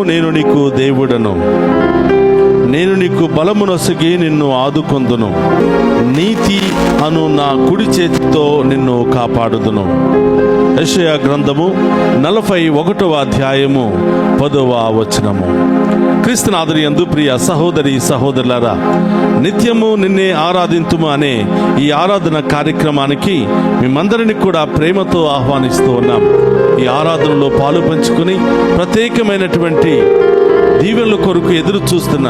నేను నీకు దేవుడను, నేను నీకు బలమునొసగి నిన్ను ఆదుకొందును, నీతి అను నా కుడి చేతితో నిన్ను కాపాడుదును. యెషయా గ్రంథము 41వ అధ్యాయము 10వ వచనము. క్రీస్తునాథుని యందు ప్రియ సహోదరి సహోదరులారా, నిత్యము నిన్నే ఆరాధింతుము అనే ఈ ఆరాధన కార్యక్రమానికి మేమందరినీ కూడా ప్రేమతో ఆహ్వానిస్తూ ఉన్నాం. ఈ ఆరాధనలో పాలు పంచుకుని ప్రత్యేకమైనటువంటి దీవెనల కొరకు ఎదురు చూస్తున్న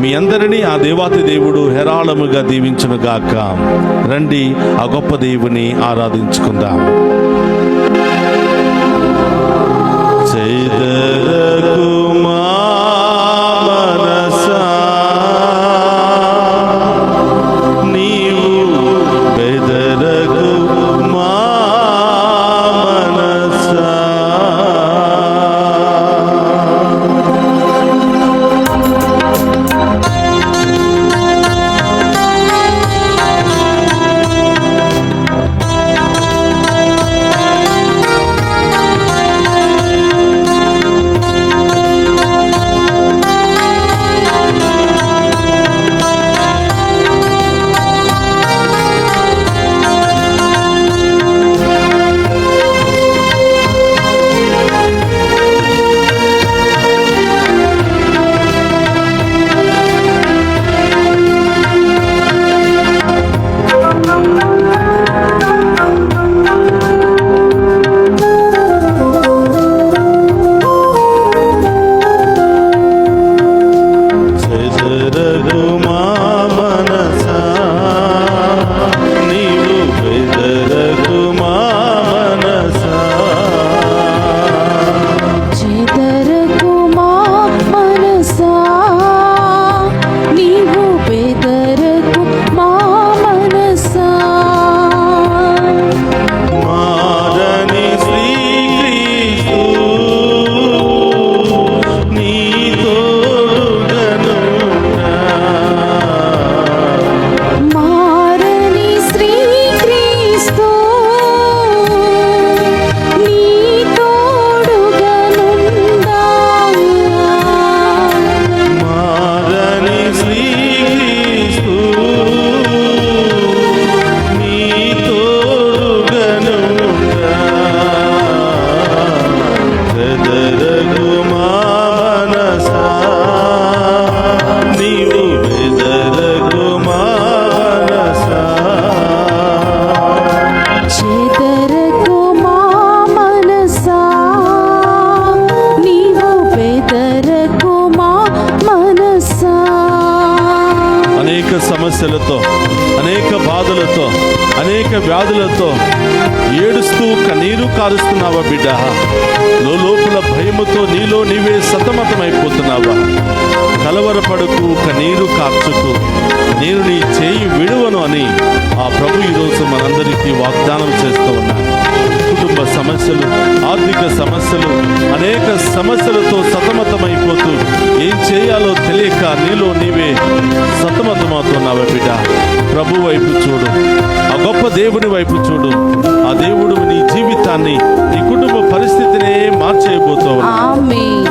మీ అందరినీ ఆ దేవాతి దేవుడు హేరాళముగా దీవించునుగాక. రండి ఆ గొప్ప దేవుని ఆరాధించుకుందాం. సమస్యలతో, అనేక బాధలతో, అనేక వ్యాధులతో ఏడుస్తూ కన్నీరు కారుస్తున్నావా బిడ్డ? లోపల భయముతో నీలో నీవే సతమతమైపోతున్నావా? కలవరపడకు, కన్నీరు కార్చుకు, నేను నీ చేయి విడువను అని ఆ ప్రభు ఈరోజు మనందరికీ వాగ్దానం చేస్తూ ఉన్నాడు. కుటుంబ సమస్యలు, ఆర్థిక సమస్యలు, అనేక సమస్యలతో సతమతమైపోతూ ఏం చేయాలో తెలియక నీలో నీవే సతమతమవుతున్నావా బిడ్డ? ప్రభు వైపు చూడు, ఆ గొప్ప దేవుని వైపు చూడు. ఆ దేవుడు నీ జీవితాన్ని, నీ కుటుంబ పరిస్థితినే మార్చేయబోతావు. ఆమేన్.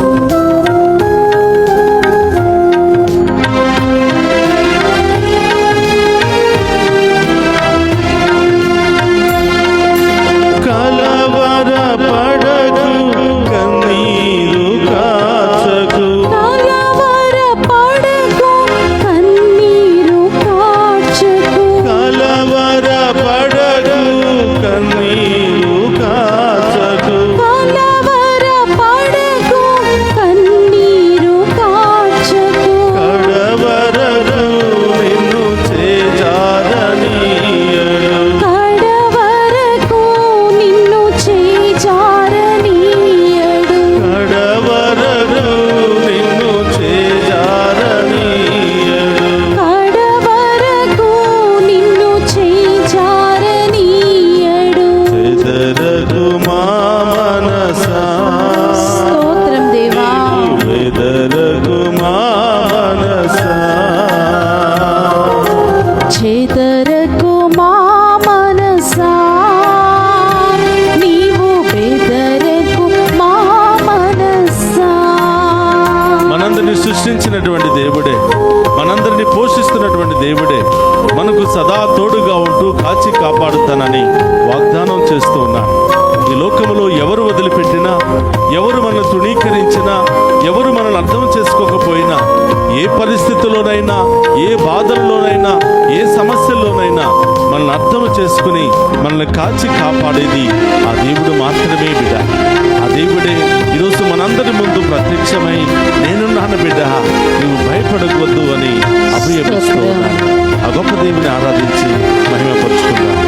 నీకు సదా తోడుగా ఉంటూ కాచి కాపాడుతానని వాగ్దానం చేస్తూ ఉన్నాడు. ఈ లోకములో ఎవరు వదిలిపెట్టినా, ఎవరు మనల్ని తృణీకరించినా, ఎవరు మనల్ని అర్థం చేసుకోకపోయినా, ఏ పరిస్థితుల్లోనైనా, ఏ బాధల్లోనైనా, ఏ సమస్యల్లోనైనా మనల్ని అర్థం చేసుకుని మనల్ని కాచి కాపాడేది ఆ దేవుడు మాత్రమే బిడ్డ. ఆ దేవుడే ఈరోజు మనందరి ముందు ప్రత్యక్షమై నేనున్నాను బిడ్డ, నువ్వు భయపడవద్దు అని అభయమిస్తూ ఉన్నాను. ఆ గొప్ప దేవుని ఆరాధించి మహిమపరుచుకున్నాను.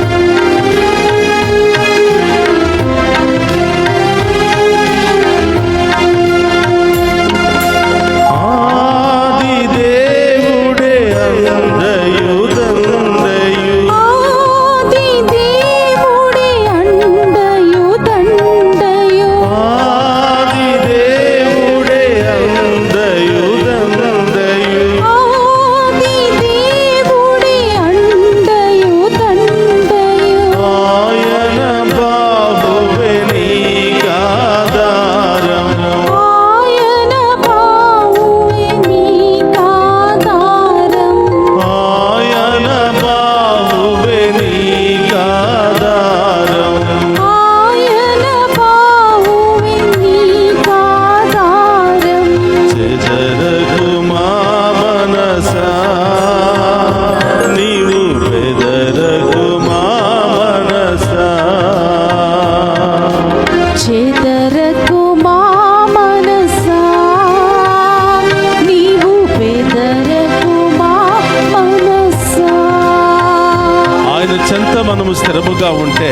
మనము స్థిరముగా ఉంటే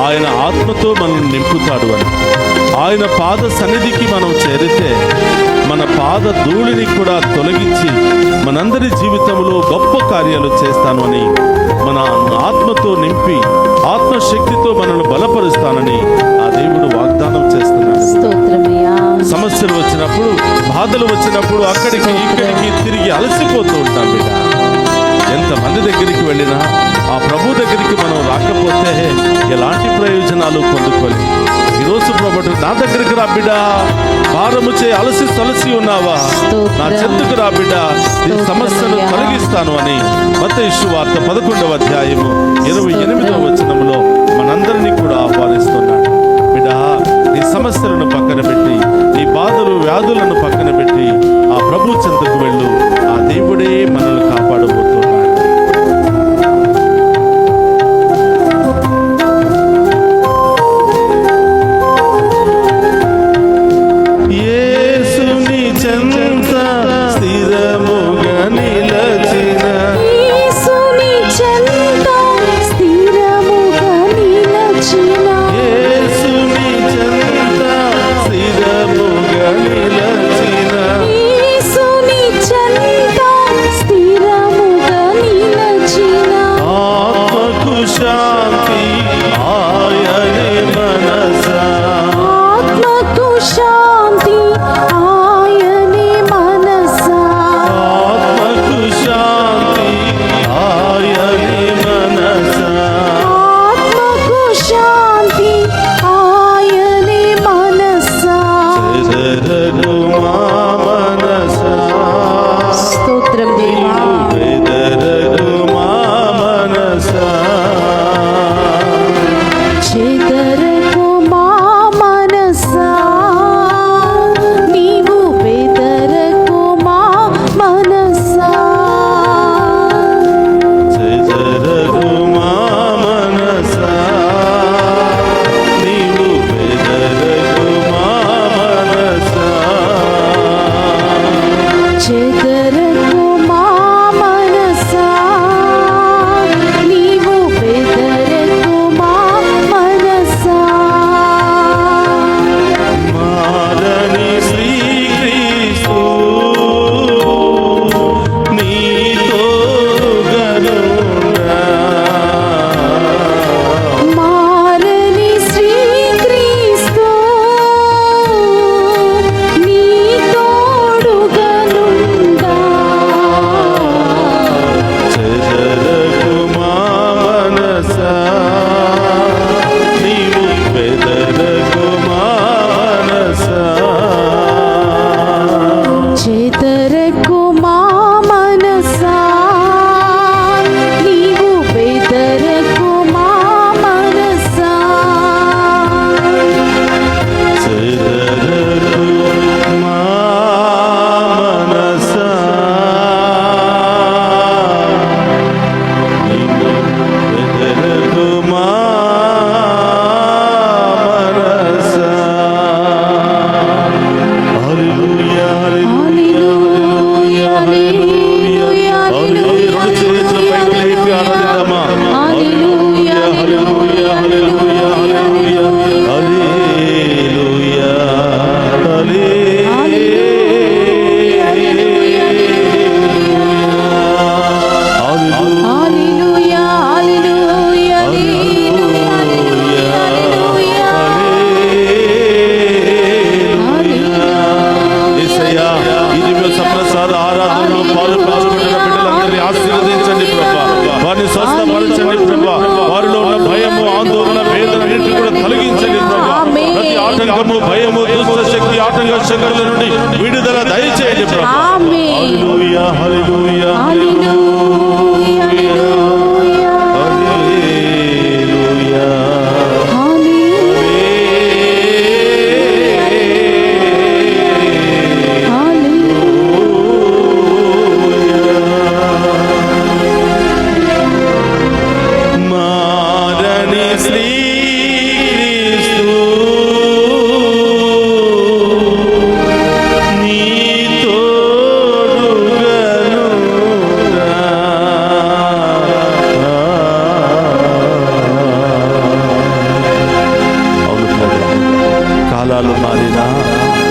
ఆయన ఆత్మతో మనల్ని నింపుతాడు అని, ఆయన పాద సన్నిధికి మనం చేరితే మన పాద ధూళిని కూడా తొలగించి మనందరి జీవితంలో గొప్ప కార్యాలు చేస్తాను అని, మన ఆత్మతో నింపి ఆత్మశక్తితో మనల్ని బలపరుస్తానని ఆ దేవుడు వాగ్దానం చేస్తున్నాడు. సమస్యలు వచ్చినప్పుడు, బాధలు వచ్చినప్పుడు అక్కడికి ఇక్కడికి తిరిగి అలసిపోతూ ఉంటాం బిడ్డ. ఎంతమంది దగ్గరికి వెళ్ళినా ఆ ప్రభు దగ్గరికి మనం రాకపోతే ఎలాంటి ప్రయోజనాలు పొందుకోలేం. ఈరోజు ప్రభు నా దగ్గరికి రా బిడ్డ, భారము చే అలసి సలసి ఉన్నావా, నా చెంతకు రా బిడ్డ, ఈ సమస్యను తొలగిస్తాను అని మత్తయి సువార్త 11వ అధ్యాయము 28వ వచనంలో మనందరినీ కూడా ఆహ్వానిస్తున్నాడు. బిడ్డ, నీ సమస్యలను పక్కన పెట్టి, నీ బాధలు వ్యాధులను పక్కన పెట్టి ఆ ప్రభు చెంతకు వెళ్ళు. ఆ దేవుడే మనల్ని కాపాడబోతున్నాడు. స్థిరము స్వస్థపరచండి ప్రభా. వారిలో ఉన్న భయము, ఆందోళన, వేదన అన్నిటిని కూడా తొలగించండి ప్రభా. ప్రతి ఆటంకము, భయము, దుష్ట శక్తి, ఆటంక శక్తుల నుండి విడుదల దయచేయండి ప్రభా. హల్లెలూయా, హల్లెలూయా, హల్లెలూయా, హల్లెలూయా.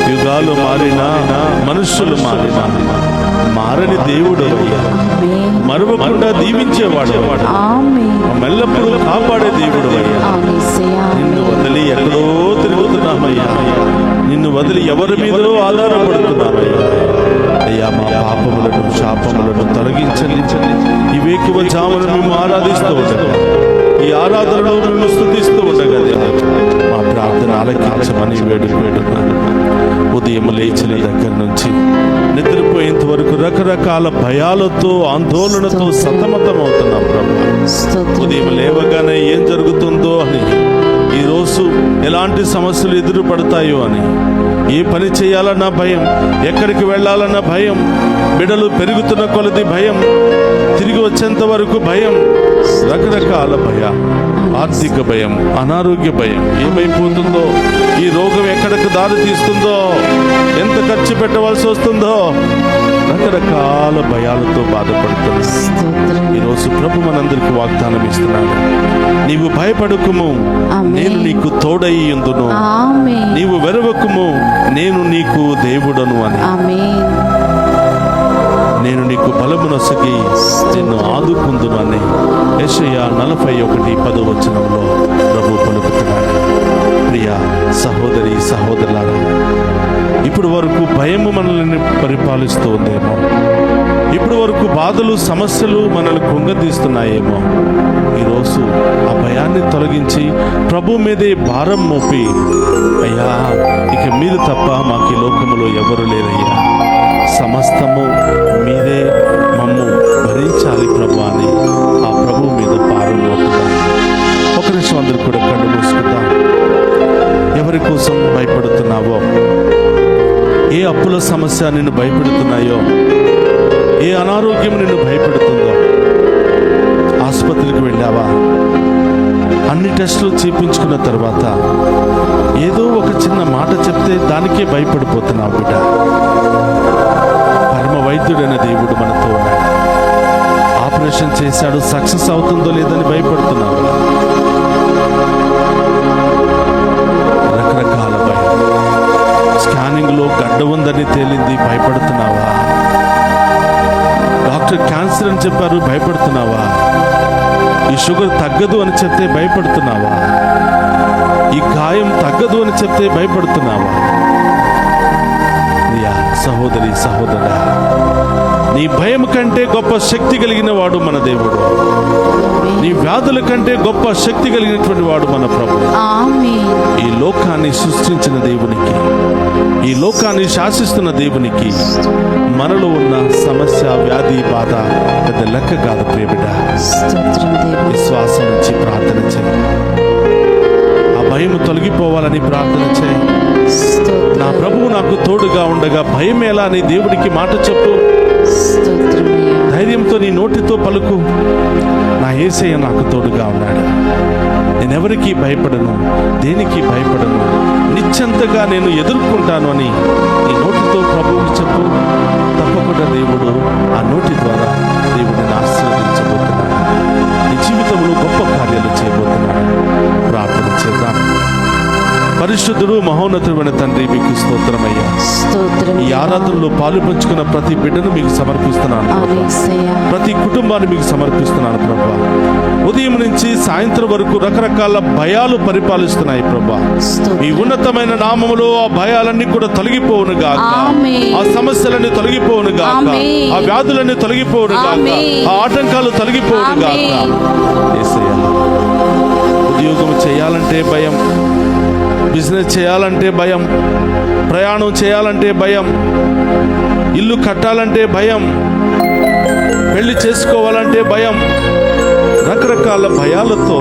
యుగాలు మారినా, మనుషులు మారినా, మారని దేవుడు అయ్యా. మరువకుండా దీవించేవాడు, మెల్లప్పుడూ కాపాడే దేవుడు అయ్యా. నిన్ను వదిలి ఎక్కడో తిరుగుతున్నామయ్యా. నిన్ను వదిలి ఎవరి మీదో ఆధారపడుతున్నామయ్యా. అయ్యా, మా పాపములను, శాపములను తొలగించండి. ఈ వేకువ జామును మేము ఆరాధిస్తూ ఉండగా, ఈ ఆరాధనలో మేము స్తుతిస్తూ ఉండగా మా ప్రార్థన ఆలకించమని వేడుకున్నాను. ఉదయం లేచిన దగ్గర నుంచి నిద్రపోయేంత వరకు రకరకాల భయాలతో, ఆందోళనతో సతమతం అవుతున్నాం ప్రభు. ఉదయం లేవగానే ఏం జరుగుతుందో అని, ఈరోజు ఎలాంటి సమస్యలు ఎదురు పడతాయో అని, ఏ పని చేయాలన్న భయం, ఎక్కడికి వెళ్ళాలన్న భయం, బిడ్డలు పెరుగుతున్న కొలది భయం, తిరిగి వచ్చేంత వరకు భయం, రకరకాల భయం, ఆర్థిక భయం, అనారోగ్య భయం, ఏమైపోతుందో, ఈ రోగం ఎక్కడికి దారి తీస్తుందో, ఎంత ఖర్చు పెట్టవలసి వస్తుందో, రకరకాల భయాలతో బాధపడుతున్నాం. ఈరోజు ప్రభు మనందరికి వాగ్దానం ఇస్తున్నాడు. నీవు భయపడకుము, నేను నీకు తోడై ఉందును. నీవు వెరవకుము, నేను నీకు దేవుడను అని. నేను నీకు బలమునొసగి నిన్ను ఆదుకుందును అని యెషయా 41:10 ప్రభు పలుకుతున్నాడు. ప్రియ సహోదరి, సహోదరులారా, ఇప్పుడు వరకు భయము మనల్ని పరిపాలిస్తూ ఉందేమో, ఇప్పుడు వరకు బాధలు, సమస్యలు మనల్ని కృంగతీస్తున్నాయేమో. ఈరోజు ఆ భయాన్ని తొలగించి ప్రభు మీదే భారం మోపి, అయ్యా, ఇక మీరు తప్ప మాకు ఈ లోకములో ఎవరు లేరయ్యా, సమస్తము మీరే మమ్ము భరించాలి ప్రభు అని ఆ ప్రభు మీద భారం మోపుదాం. ఒక నిమిషం అందరూ కూడా కళ్ళు మూసుకుందాం. ఎవరి కోసం భయపడుతున్నావో, ఏ అప్పుల సమస్య నిన్ను భయపెడుతున్నాయో, ఏ అనారోగ్యం నిన్ను భయపెడుతుందో, ఆసుపత్రికి వెళ్ళావా, అన్ని టెస్టులు చేయించుకున్న తర్వాత ఏదో ఒక చిన్న మాట చెప్తే దానికే భయపడిపోతున్నావు బిడ్డ. పరమ వైద్యుడైన దేవుడు మనతో ఉన్నాడు. ఆపరేషన్ చేశాడు, సక్సెస్ అవుతుందో లేదని భయపడుతున్నావు. రకరకాల భయం. స్కానింగ్ లో గడ్డ ఉందని తేలింది, భయపడుతున్నావా? డాక్టర్ క్యాన్సర్ అని చెప్పారు, భయపడుతున్నావా? ఈ షుగర్ తగ్గదు అని చెప్తే భయపడుతున్నావా? ఈ గాయం తగ్గదు అని చెప్తే భయపడుతున్నావా? ప్రియా సహోదరి, సహోదరా, నీ భయం కంటే గొప్ప శక్తి కలిగిన వాడు మన దేవుడు. నీ వ్యాధుల కంటే గొప్ప శక్తి కలిగినటువంటి వాడు మన ప్రభు. ఈ లోకాన్ని సృష్టించిన దేవునికి, ఈ లోకాన్ని శాసిస్తున్న దేవునికి మనలో ఉన్న సమస్య, వ్యాధి, బాధ పెద్ద లెక్క కాదు ప్రియబిడ్డ. విశ్వాసం నుంచి ప్రార్థన చేయి. ఆ భయం తొలగిపోవాలని ప్రార్థన చేయి. నా ప్రభువు నాకు తోడుగా ఉండగా భయం ఎలా అని దేవుడికి మాట చెప్పు. ధైర్యంతో నీ నోటితో పలుకు, నా యేసయ్య నాకు తోడుగా ఉన్నాడు, నేనెవరికి భయపడను, దేనికి భయపడను, నిశ్చంతగా నేను ఎదుర్కొంటాను అని నీ నోటితో ప్రభువుకి చెప్పు. తప్పకుండా దేవుడు ఆ నోటి ద్వారా దేవుడిని ఆశీర్వదించబోతున్నాడు. నీ జీవితంలో గొప్ప కార్యాలు చేయబోతున్నాడు. ప్రార్థన చేద్దాం. పరిశుద్ధుడు, మహోన్నతుడైన తండ్రి, మీకు స్తోత్రమయ్యా. ఈ ఆరాధనలో పాలు పంచుకున్న ప్రతి బిడ్డను మీకు సమర్పిస్తున్నాను. ప్రతి కుటుంబాన్ని మీకు సమర్పిస్తున్నాను ప్రభా. ఉదయం నుంచి సాయంత్రం వరకు రకరకాల భయాలు పరిపాలిస్తున్నాయి ప్రభా. ఈ ఉన్నతమైన నామములో ఆ భయాలన్నీ కూడా తొలగిపోవును గాక, ఆ సమస్యలన్నీ తొలగిపోవును గాక, ఆ వ్యాధులన్నీ తొలగిపోవును గాక, ఆ ఆటంకాలు తొలగిపోవును గాక. యేసయ్యా, ఉద్యోగం చేయాలంటే భయం, బిజినెస్ చేయాలంటే భయం, ప్రయాణం చేయాలంటే భయం, ఇల్లు కట్టాలంటే భయం, పెళ్లి చేసుకోవాలంటే భయం, రకరకాల భయాలతో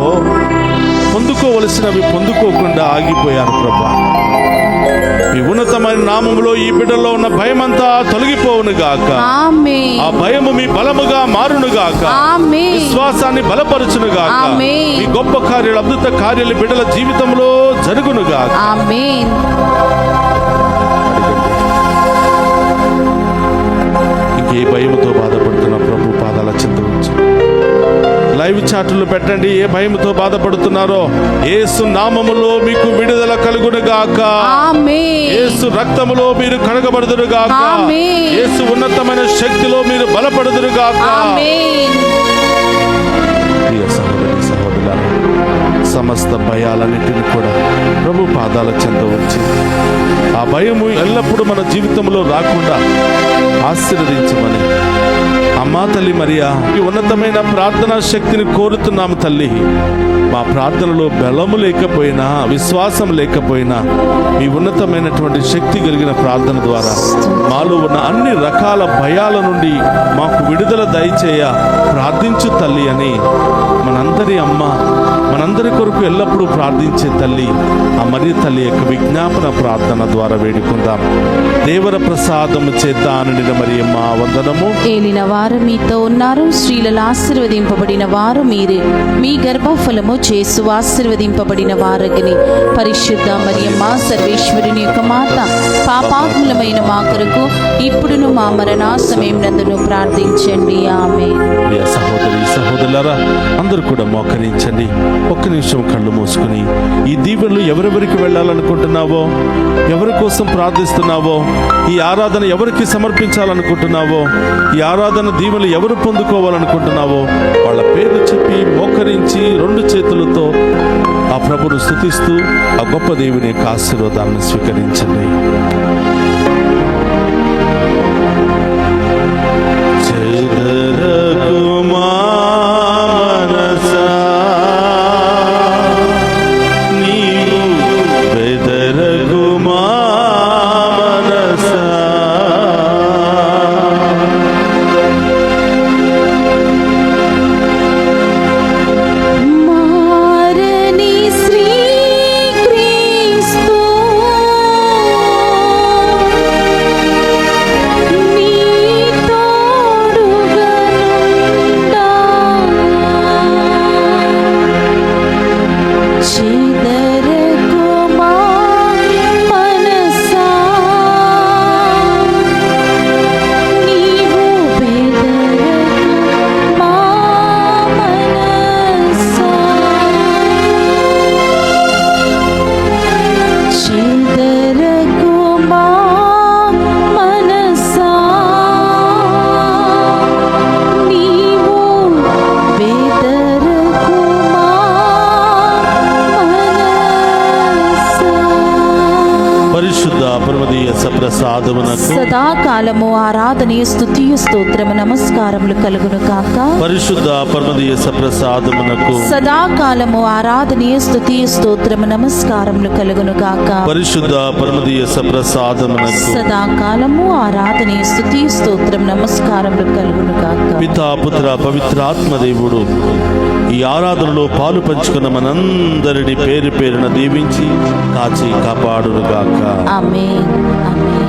పొందుకోవలసినవి పొందుకోకుండా ఆగిపోయారు ప్రభా. ఈ ఉన్నతమైన నామములో ఈ బిడ్డలో ఉన్న భయమంతా తొలగిపోవును గాక. ఆ భయము మీ బలముగా మారును గాక, విశ్వాసాన్ని బలపరచును గాక. మీ గొప్ప కార్యాలు, అద్భుత కార్యాలు బిడ్డల జీవితంలో జరుగును గాక. ఇంకే భయముతో బాధపడుతున్న ప్రభు పాదాల చెంత ఉంచు. లైవ్ చాట్లు పెట్టండి. ఏ భయముతో బాధపడుతున్నారో యేసు నామములో మీకు విడుదల కలుగును గాక. యేసు రక్తములో మీరు కడగబడుదురు గాక. యేసు ఉన్నతమైన శక్తిలో మీరు బలపడుదురు గాక. ప్రియ సహోదరి సహోదరులారా, సమస్త భయాలన్నిటిని కూడా ప్రభు పాదాల చెంత ఉంచి ఆ భయము ఎల్లప్పుడూ మన జీవితంలో రాకుండా ఆశీర్వదించమని అమ్మా తల్లి మరియా ఈ ఉన్నతమైన ప్రార్థనా శక్తిని కోరుతున్నాము తల్లి. మా ప్రార్థనలో బలము లేకపోయినా, విశ్వాసం లేకపోయినా ఈ ఉన్నతమైనటువంటి శక్తి కలిగిన ప్రార్థన ద్వారా మాలో ఉన్న అన్ని రకాల భయాల నుండి మాకు విడుదల దయచేయ ప్రార్థించు తల్లి అని మనందరి అమ్మ, మనందరి కొరకు ఎల్లప్పుడూ ప్రార్థించే తల్లి ఆ మరియ తల్లి యొక్క విజ్ఞాపన ప్రార్థన ద్వారా వేడుకుందాం. దేవర ప్రసాదము చేత నిండిన మరియమ్మ వందనము. ఏలిన వారు మీతో ఉన్నారు, స్త్రీలలో ఆశీర్వదింపబడిన వారు మీరే. మీ గర్భఫలము చేసు ఆశీర్వదింపబడిన వారగిని. పరిశుద్ధ మరియమ్మ సర్వేశ్వరుని యొక్క మాత, పాపాత్ములమైన మా కొరకు ఇప్పుడును మా మరణ సమయం నందును ప్రార్థించండి. ఆమేన్. సహోదరి సహోదరులారా, అందరూ కూడా మోకరించండి. ఒక్క నిమిషం కళ్ళు మూసుకుని ఈ దీవెనలు ఎవరెవరికి వెళ్ళాలనుకుంటున్నావో, ఎవరి కోసం ప్రార్థిస్తున్నావో, ఈ ఆరాధన ఎవరికి సమర్పించాలనుకుంటున్నావో, ఈ ఆరాధన దీవెనలు ఎవరు పొందుకోవాలనుకుంటున్నావో వాళ్ళ పేరు చెప్పి మోకరించి రెండు చేతులతో ఆ ప్రభును స్తుతిస్తూ ఆ గొప్ప దేవుని యొక్క ఆశీర్వాదాన్ని స్వీకరించండి. సదాకాలము ఆరాధనీయ స్తుతియు స్తోత్రము నమస్కారములు కలుగును కాక. పరిశుద్ధ పరమదీయ సప్రసాదమునకు సదాకాలము ఆరాధనీయ స్తుతియు స్తోత్రము నమస్కారములు కలుగును కాక. పరిశుద్ధ పరమదీయ సప్రసాదమునకు సదాకాలము ఆరాధనీయ స్తుతియు స్తోత్రం నమస్కారములు కలుగును కాక. పితా పుత్ర పవిత్రాత్మ దేవుడు ఈ ఆరాధనలో పాలు పంచుకున్న మనందరిని పేరు పేరున దీవించి కాచి కాపాడునుగాక. ఆమేన్. ఆమేన్.